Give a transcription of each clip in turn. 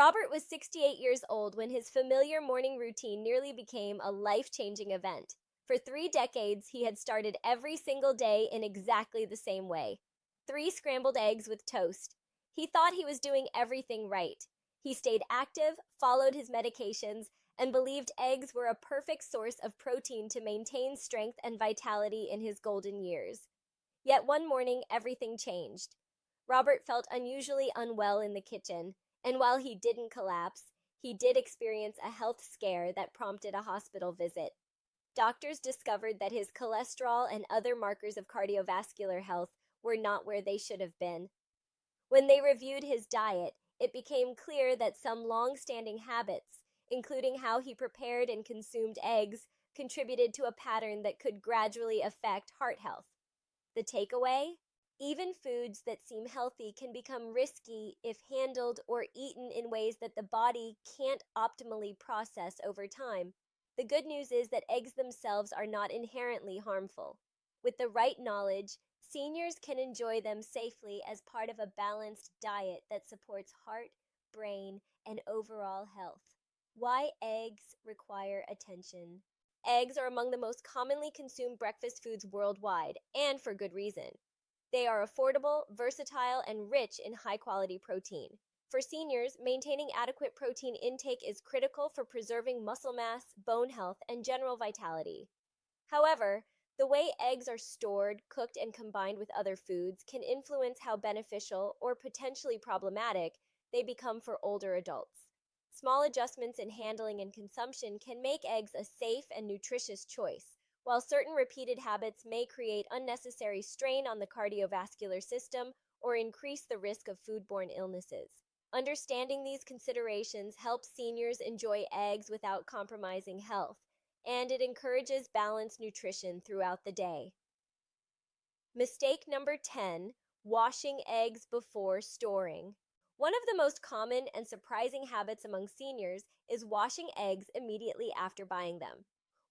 Robert was 68 years old when his familiar morning routine nearly became a life-changing event. For 3 decades, he had started every single day in exactly the same way: 3 scrambled eggs with toast. He thought he was doing everything right. He stayed active, followed his medications, and believed eggs were a perfect source of protein to maintain strength and vitality in his golden years. Yet one morning, everything changed. Robert felt unusually unwell in the kitchen, and while he didn't collapse, he did experience a health scare that prompted a hospital visit. Doctors discovered that his cholesterol and other markers of cardiovascular health were not where they should have been. When they reviewed his diet, it became clear that some long-standing habits, including how he prepared and consumed eggs, contributed to a pattern that could gradually affect heart health. The takeaway? Even foods that seem healthy can become risky if handled or eaten in ways that the body can't optimally process over time. The good news is that eggs themselves are not inherently harmful. With the right knowledge, seniors can enjoy them safely as part of a balanced diet that supports heart, brain, and overall health. Why eggs require attention? Eggs are among the most commonly consumed breakfast foods worldwide, and for good reason. They are affordable, versatile, and rich in high-quality protein. For seniors, maintaining adequate protein intake is critical for preserving muscle mass, bone health, and general vitality. However, the way eggs are stored, cooked, and combined with other foods can influence how beneficial or potentially problematic they become for older adults. Small adjustments in handling and consumption can make eggs a safe and nutritious choice, while certain repeated habits may create unnecessary strain on the cardiovascular system or increase the risk of foodborne illnesses. Understanding these considerations helps seniors enjoy eggs without compromising health, and it encourages balanced nutrition throughout the day. Mistake number 10: washing eggs before storing. One of the most common and surprising habits among seniors is washing eggs immediately after buying them.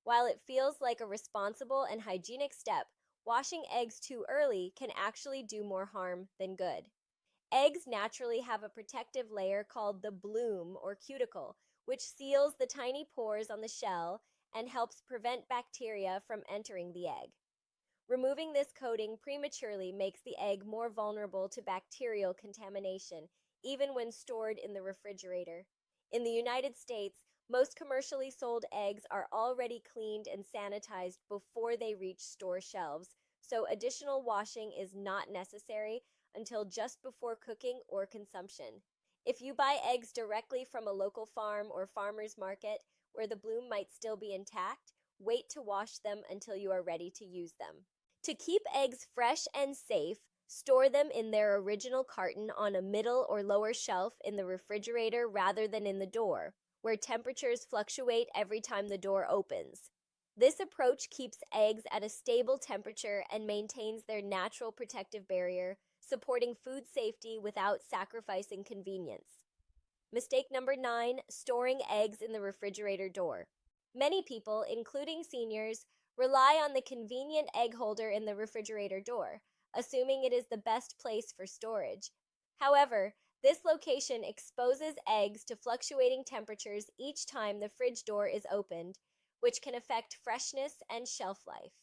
While it feels like a responsible and hygienic step, washing eggs too early can actually do more harm than good. Eggs naturally have a protective layer called the bloom or cuticle, which seals the tiny pores on the shell and helps prevent bacteria from entering the egg. Removing this coating prematurely makes the egg more vulnerable to bacterial contamination, even when stored in the refrigerator. In the United States, most commercially sold eggs are already cleaned and sanitized before they reach store shelves, so additional washing is not necessary until just before cooking or consumption. If you buy eggs directly from a local farm or farmer's market where the bloom might still be intact, wait to wash them until you are ready to use them. To keep eggs fresh and safe, store them in their original carton on a middle or lower shelf in the refrigerator rather than in the door, where temperatures fluctuate every time the door opens. This approach keeps eggs at a stable temperature and maintains their natural protective barrier, supporting food safety without sacrificing convenience. Mistake number 9: storing eggs in the refrigerator door. Many people, including seniors, rely on the convenient egg holder in the refrigerator door, assuming it is the best place for storage. However, this location exposes eggs to fluctuating temperatures each time the fridge door is opened, which can affect freshness and shelf life.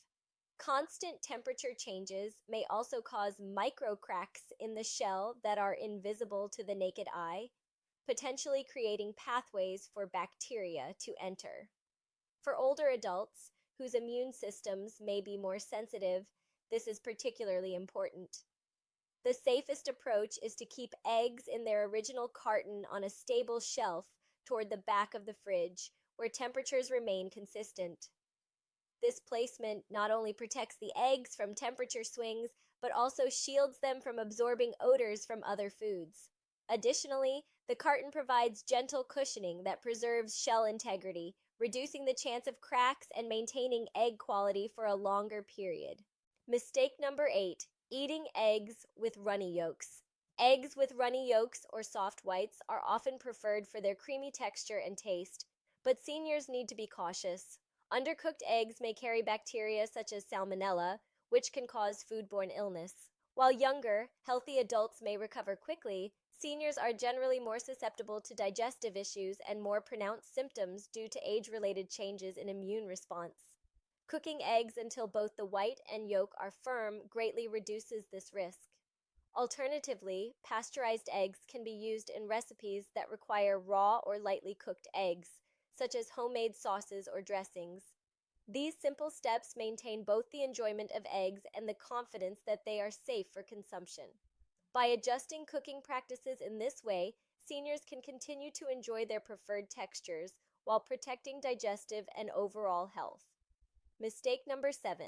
Constant temperature changes may also cause micro cracks in the shell that are invisible to the naked eye, potentially creating pathways for bacteria to enter. For older adults, whose immune systems may be more sensitive, this is particularly important. The safest approach is to keep eggs in their original carton on a stable shelf toward the back of the fridge, where temperatures remain consistent. This placement not only protects the eggs from temperature swings, but also shields them from absorbing odors from other foods. Additionally, the carton provides gentle cushioning that preserves shell integrity, reducing the chance of cracks and maintaining egg quality for a longer period. Mistake number 8: eating eggs with runny yolks. Eggs with runny yolks or soft whites are often preferred for their creamy texture and taste, but seniors need to be cautious. Undercooked eggs may carry bacteria such as salmonella, which can cause foodborne illness. While younger, healthy adults may recover quickly, Seniors are generally more susceptible to digestive issues and more pronounced symptoms due to age-related changes in immune response. Cooking eggs until both the white and yolk are firm greatly reduces this risk. Alternatively, pasteurized eggs can be used in recipes that require raw or lightly cooked eggs, such as homemade sauces or dressings. These simple steps maintain both the enjoyment of eggs and the confidence that they are safe for consumption. By adjusting cooking practices in this way, seniors can continue to enjoy their preferred textures while protecting digestive and overall health. Mistake number 7.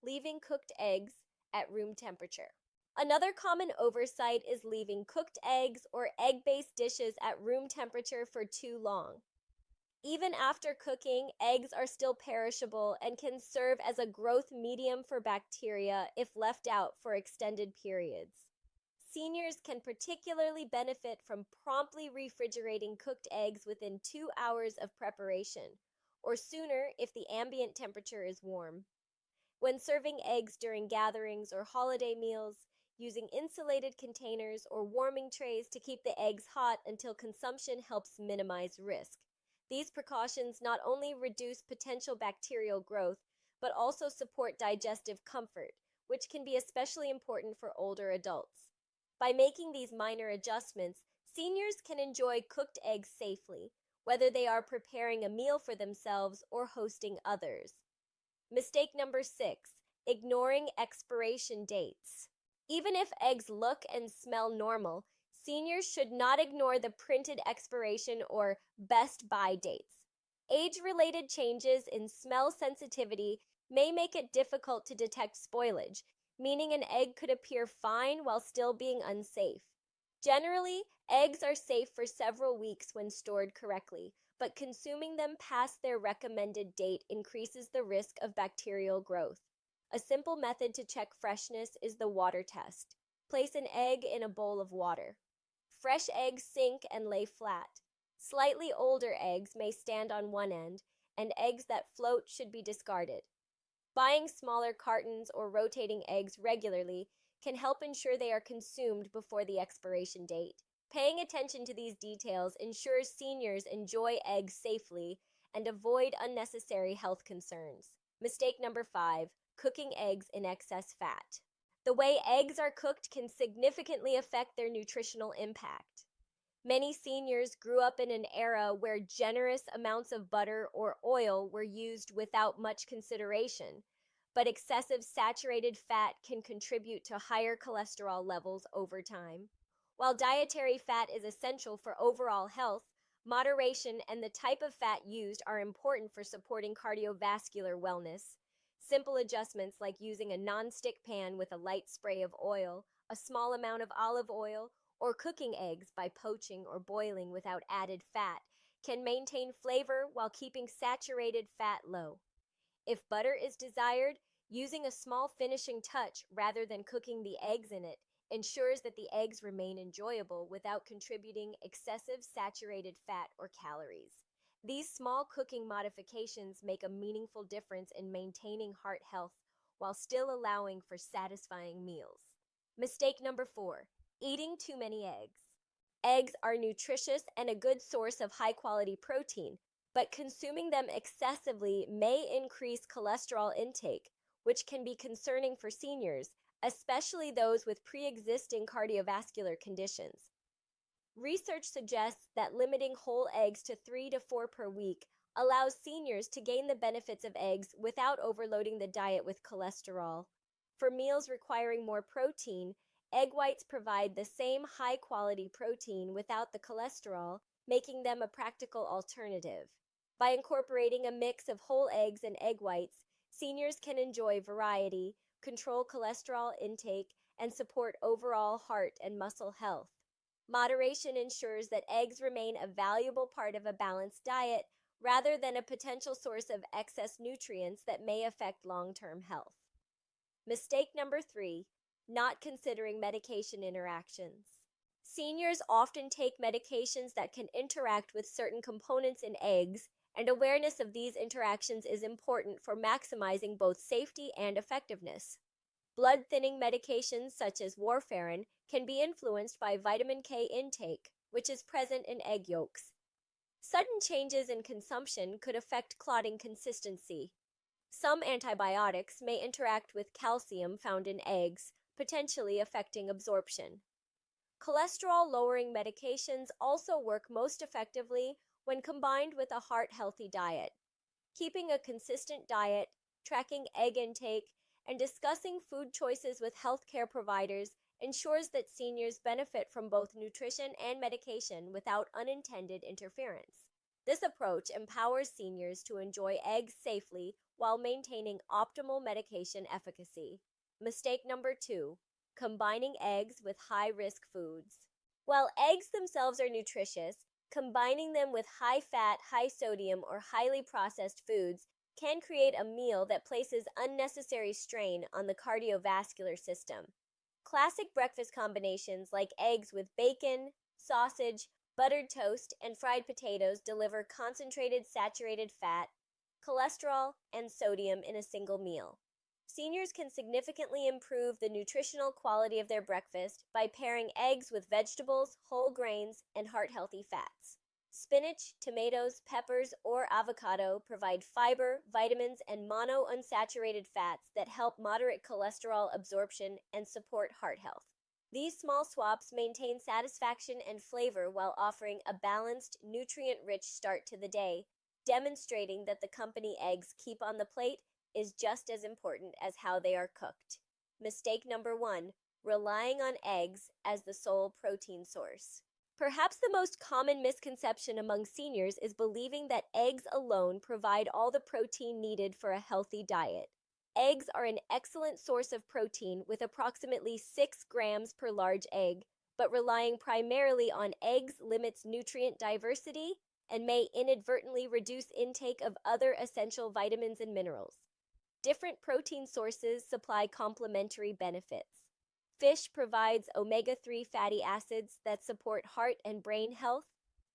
Leaving cooked eggs at room temperature. Another common oversight is leaving cooked eggs or egg-based dishes at room temperature for too long. Even after cooking, eggs are still perishable and can serve as a growth medium for bacteria if left out for extended periods. Seniors can particularly benefit from promptly refrigerating cooked eggs within 2 hours of preparation, or sooner if the ambient temperature is warm. When serving eggs during gatherings or holiday meals, using insulated containers or warming trays to keep the eggs hot until consumption helps minimize risk. These precautions not only reduce potential bacterial growth, but also support digestive comfort, which can be especially important for older adults. By making these minor adjustments, seniors can enjoy cooked eggs safely, whether they are preparing a meal for themselves or hosting others. Mistake number 6, ignoring expiration dates. Even if eggs look and smell normal, seniors should not ignore the printed expiration or best by dates. Age-related changes in smell sensitivity may make it difficult to detect spoilage, meaning an egg could appear fine while still being unsafe. Generally, eggs are safe for several weeks when stored correctly, but consuming them past their recommended date increases the risk of bacterial growth. A simple method to check freshness is the water test. Place an egg in a bowl of water. Fresh eggs sink and lay flat. Slightly older eggs may stand on one end, and eggs that float should be discarded. Buying smaller cartons or rotating eggs regularly can help ensure they are consumed before the expiration date. Paying attention to these details ensures seniors enjoy eggs safely and avoid unnecessary health concerns. Mistake number 5, cooking eggs in excess fat. The way eggs are cooked can significantly affect their nutritional impact. Many seniors grew up in an era where generous amounts of butter or oil were used without much consideration, but excessive saturated fat can contribute to higher cholesterol levels over time. While dietary fat is essential for overall health, moderation and the type of fat used are important for supporting cardiovascular wellness. Simple adjustments like using a non-stick pan with a light spray of oil, a small amount of olive oil, or cooking eggs by poaching or boiling without added fat can maintain flavor while keeping saturated fat low. If butter is desired, using a small finishing touch rather than cooking the eggs in it ensures that the eggs remain enjoyable without contributing excessive saturated fat or calories. These small cooking modifications make a meaningful difference in maintaining heart health while still allowing for satisfying meals. Mistake number 4, eating too many eggs. Eggs are nutritious and a good source of high-quality protein, but consuming them excessively may increase cholesterol intake, which can be concerning for seniors, especially those with pre-existing cardiovascular conditions. Research suggests that limiting whole eggs to 3 to 4 per week allows seniors to gain the benefits of eggs without overloading the diet with cholesterol. For meals requiring more protein, egg whites provide the same high-quality protein without the cholesterol, making them a practical alternative. By incorporating a mix of whole eggs and egg whites, seniors can enjoy variety, control cholesterol intake, and support overall heart and muscle health. Moderation ensures that eggs remain a valuable part of a balanced diet rather than a potential source of excess nutrients that may affect long-term health. Mistake number 3, not considering medication interactions. Seniors often take medications that can interact with certain components in eggs, and awareness of these interactions is important for maximizing both safety and effectiveness. Blood-thinning medications such as warfarin can be influenced by vitamin K intake, which is present in egg yolks. Sudden changes in consumption could affect clotting consistency. Some antibiotics may interact with calcium found in eggs, potentially affecting absorption. Cholesterol-lowering medications also work most effectively when combined with a heart-healthy diet. Keeping a consistent diet, tracking egg intake, and discussing food choices with healthcare providers ensures that seniors benefit from both nutrition and medication without unintended interference. This approach empowers seniors to enjoy eggs safely while maintaining optimal medication efficacy. Mistake number 2, combining eggs with high-risk foods. While eggs themselves are nutritious, combining them with high-fat, high-sodium, or highly processed foods can create a meal that places unnecessary strain on the cardiovascular system. Classic breakfast combinations like eggs with bacon, sausage, buttered toast, and fried potatoes deliver concentrated saturated fat, cholesterol, and sodium in a single meal. Seniors can significantly improve the nutritional quality of their breakfast by pairing eggs with vegetables, whole grains, and heart-healthy fats. Spinach, tomatoes, peppers, or avocado provide fiber, vitamins, and monounsaturated fats that help moderate cholesterol absorption and support heart health. These small swaps maintain satisfaction and flavor while offering a balanced, nutrient-rich start to the day, demonstrating that the company eggs keep on the plate is just as important as how they are cooked. Mistake number 1, relying on eggs as the sole protein source. Perhaps the most common misconception among seniors is believing that eggs alone provide all the protein needed for a healthy diet. Eggs are an excellent source of protein with approximately 6 grams per large egg, but relying primarily on eggs limits nutrient diversity and may inadvertently reduce intake of other essential vitamins and minerals. Different protein sources supply complementary benefits. Fish provides omega-3 fatty acids that support heart and brain health.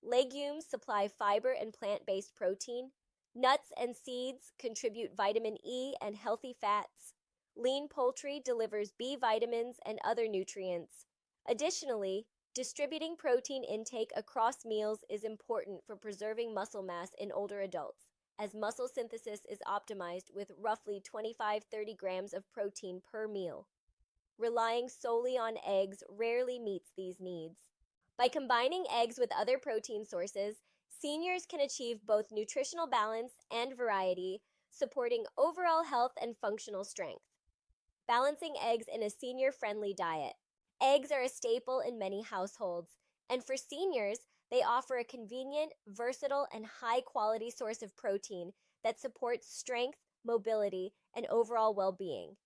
Legumes supply fiber and plant-based protein. Nuts and seeds contribute vitamin E and healthy fats. Lean poultry delivers B vitamins and other nutrients. Additionally, distributing protein intake across meals is important for preserving muscle mass in older adults, as muscle synthesis is optimized with roughly 25-30 grams of protein per meal. Relying solely on eggs rarely meets these needs. By combining eggs with other protein sources, seniors can achieve both nutritional balance and variety, supporting overall health and functional strength. Balancing eggs in a senior-friendly diet. Eggs are a staple in many households, and for seniors, they offer a convenient, versatile, and high-quality source of protein that supports strength, mobility, and overall well-being.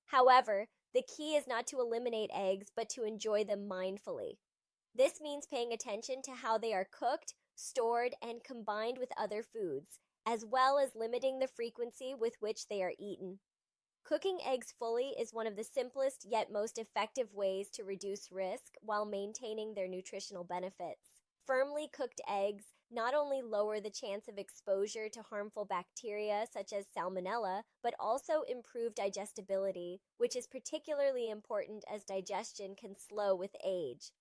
However, the key is not to eliminate eggs, but to enjoy them mindfully. This means paying attention to how they are cooked, stored, and combined with other foods, as well as limiting the frequency with which they are eaten. Cooking eggs fully is one of the simplest yet most effective ways to reduce risk while maintaining their nutritional benefits. Firmly cooked eggs not only lower the chance of exposure to harmful bacteria such as salmonella, but also improve digestibility, which is particularly important as digestion can slow with age.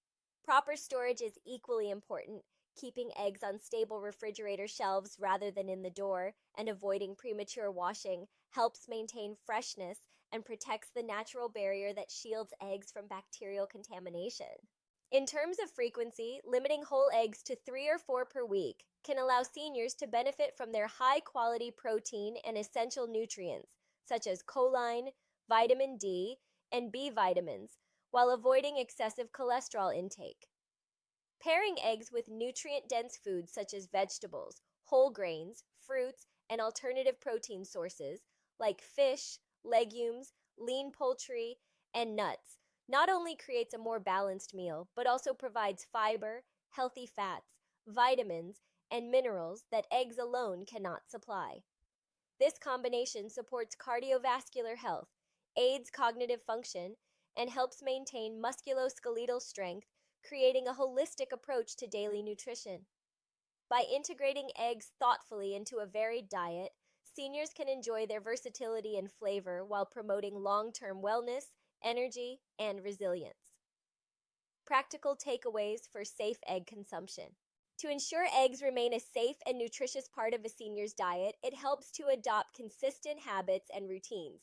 Proper storage is equally important. Keeping eggs on stable refrigerator shelves rather than in the door and avoiding premature washing helps maintain freshness and protects the natural barrier that shields eggs from bacterial contamination. In terms of frequency, limiting whole eggs to 3 or 4 per week can allow seniors to benefit from their high-quality protein and essential nutrients, such as choline, vitamin D, and B vitamins, while avoiding excessive cholesterol intake. Pairing eggs with nutrient-dense foods such as vegetables, whole grains, fruits, and alternative protein sources like fish, legumes, lean poultry, and nuts not only creates a more balanced meal, but also provides fiber, healthy fats, vitamins, and minerals that eggs alone cannot supply. This combination supports cardiovascular health, aids cognitive function, and helps maintain musculoskeletal strength, creating a holistic approach to daily nutrition. By integrating eggs thoughtfully into a varied diet, seniors can enjoy their versatility and flavor while promoting long-term wellness, energy, and resilience. Practical takeaways for safe egg consumption. To ensure eggs remain a safe and nutritious part of a senior's diet, it helps to adopt consistent habits and routines.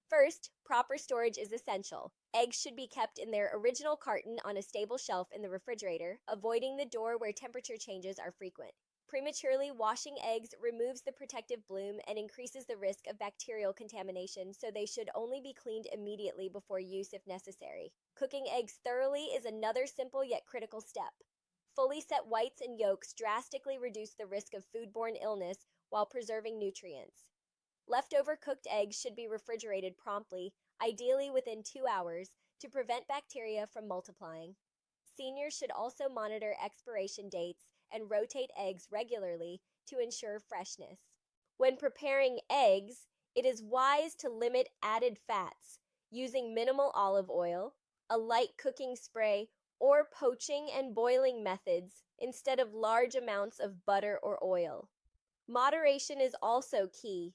First, proper storage is essential. Eggs should be kept in their original carton on a stable shelf in the refrigerator, avoiding the door where temperature changes are frequent. Prematurely washing eggs removes the protective bloom and increases the risk of bacterial contamination, so they should only be cleaned immediately before use if necessary. Cooking eggs thoroughly is another simple yet critical step. Fully set whites and yolks drastically reduce the risk of foodborne illness while preserving nutrients. Leftover cooked eggs should be refrigerated promptly, ideally within 2 hours, to prevent bacteria from multiplying. Seniors should also monitor expiration dates and rotate eggs regularly to ensure freshness. When preparing eggs, it is wise to limit added fats, using minimal olive oil, a light cooking spray, or poaching and boiling methods instead of large amounts of butter or oil. Moderation is also key.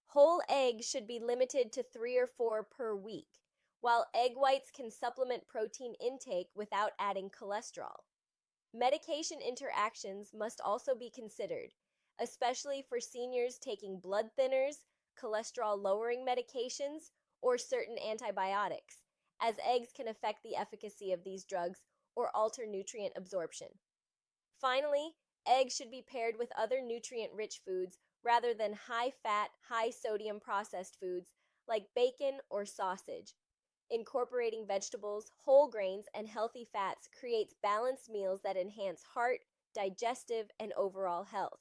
Whole eggs should be limited to 3 or 4 per week, while egg whites can supplement protein intake without adding cholesterol. Medication interactions must also be considered, especially for seniors taking blood thinners, cholesterol-lowering medications, or certain antibiotics, as eggs can affect the efficacy of these drugs or alter nutrient absorption. Finally, eggs should be paired with other nutrient-rich foods rather than high-fat, high-sodium processed foods like bacon or sausage. Incorporating vegetables, whole grains, and healthy fats creates balanced meals that enhance heart, digestive, and overall health.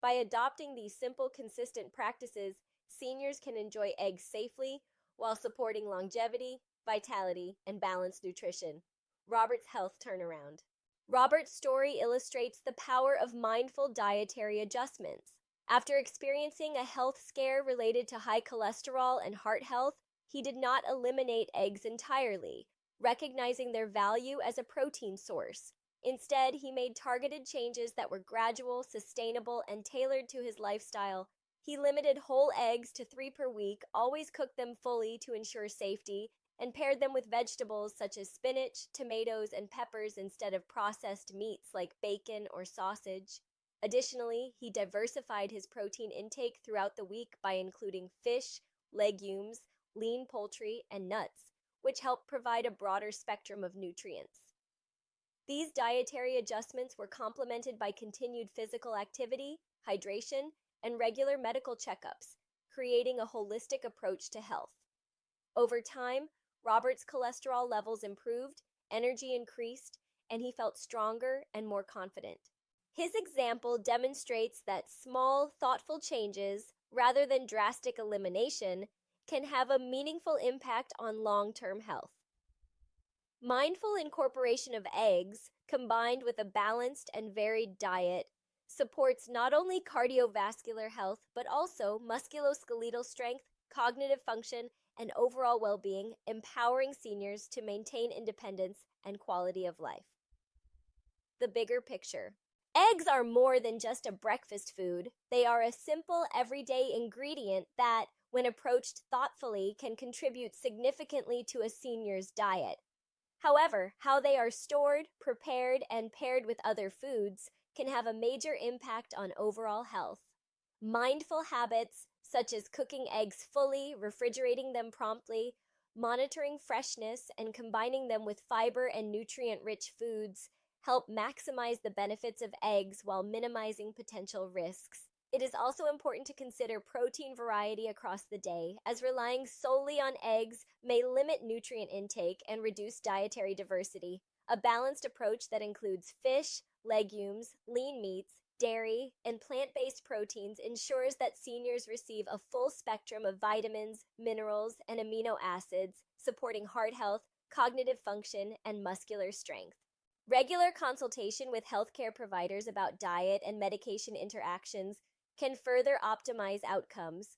By adopting these simple, consistent practices, seniors can enjoy eggs safely while supporting longevity, vitality, and balanced nutrition. Robert's health turnaround. Robert's story illustrates the power of mindful dietary adjustments. After experiencing a health scare related to high cholesterol and heart health, he did not eliminate eggs entirely, recognizing their value as a protein source. Instead, he made targeted changes that were gradual, sustainable, and tailored to his lifestyle. He limited whole eggs to 3 per week, always cooked them fully to ensure safety, and paired them with vegetables such as spinach, tomatoes, and peppers instead of processed meats like bacon or sausage. Additionally, he diversified his protein intake throughout the week by including fish, legumes, lean poultry, and nuts, which help provide a broader spectrum of nutrients. These dietary adjustments were complemented by continued physical activity, hydration, and regular medical checkups, creating a holistic approach to health. Over time, Robert's cholesterol levels improved, energy increased, and he felt stronger and more confident. His example demonstrates that small, thoughtful changes, rather than drastic elimination, can have a meaningful impact on long-term health. Mindful incorporation of eggs, combined with a balanced and varied diet, supports not only cardiovascular health, but also musculoskeletal strength, cognitive function, and overall well-being, empowering seniors to maintain independence and quality of life. The bigger picture. Eggs are more than just a breakfast food. They are a simple, everyday ingredient that, when approached thoughtfully, can contribute significantly to a senior's diet. However, how they are stored, prepared, and paired with other foods can have a major impact on overall health. Mindful habits, such as cooking eggs fully, refrigerating them promptly, monitoring freshness, and combining them with fiber and nutrient-rich foods, help maximize the benefits of eggs while minimizing potential risks. It is also important to consider protein variety across the day, as relying solely on eggs may limit nutrient intake and reduce dietary diversity. A balanced approach that includes fish, legumes, lean meats, dairy, and plant-based proteins ensures that seniors receive a full spectrum of vitamins, minerals, and amino acids, supporting heart health, cognitive function, and muscular strength. Regular consultation with healthcare providers about diet and medication interactions can further optimize outcomes.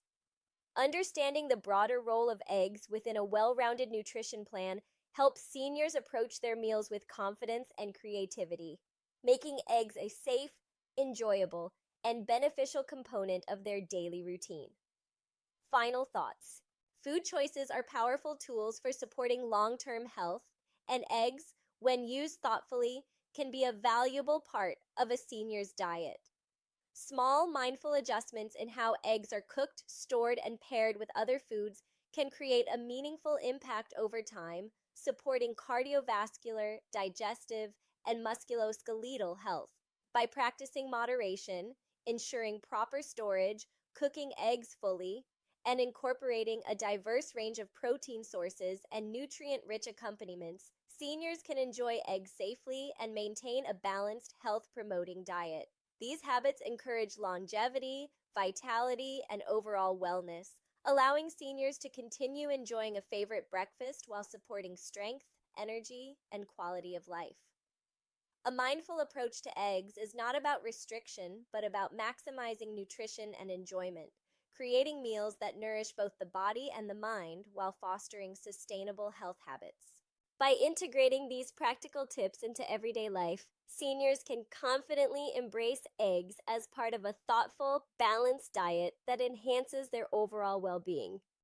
Understanding the broader role of eggs within a well-rounded nutrition plan helps seniors approach their meals with confidence and creativity, making eggs a safe, enjoyable, and beneficial component of their daily routine. Final thoughts. Food choices are powerful tools for supporting long-term health, and eggs, when used thoughtfully, can be a valuable part of a senior's diet. Small, mindful adjustments in how eggs are cooked, stored, and paired with other foods can create a meaningful impact over time, supporting cardiovascular, digestive, and musculoskeletal health. By practicing moderation, ensuring proper storage, cooking eggs fully, and incorporating a diverse range of protein sources and nutrient rich accompaniments, seniors can enjoy eggs safely and maintain a balanced, health promoting diet. These habits encourage longevity, vitality, and overall wellness, allowing seniors to continue enjoying a favorite breakfast while supporting strength, energy, and quality of life. A mindful approach to eggs is not about restriction, but about maximizing nutrition and enjoyment, creating meals that nourish both the body and the mind while fostering sustainable health habits. By integrating these practical tips into everyday life, seniors can confidently embrace eggs as part of a thoughtful, balanced diet that enhances their overall well being.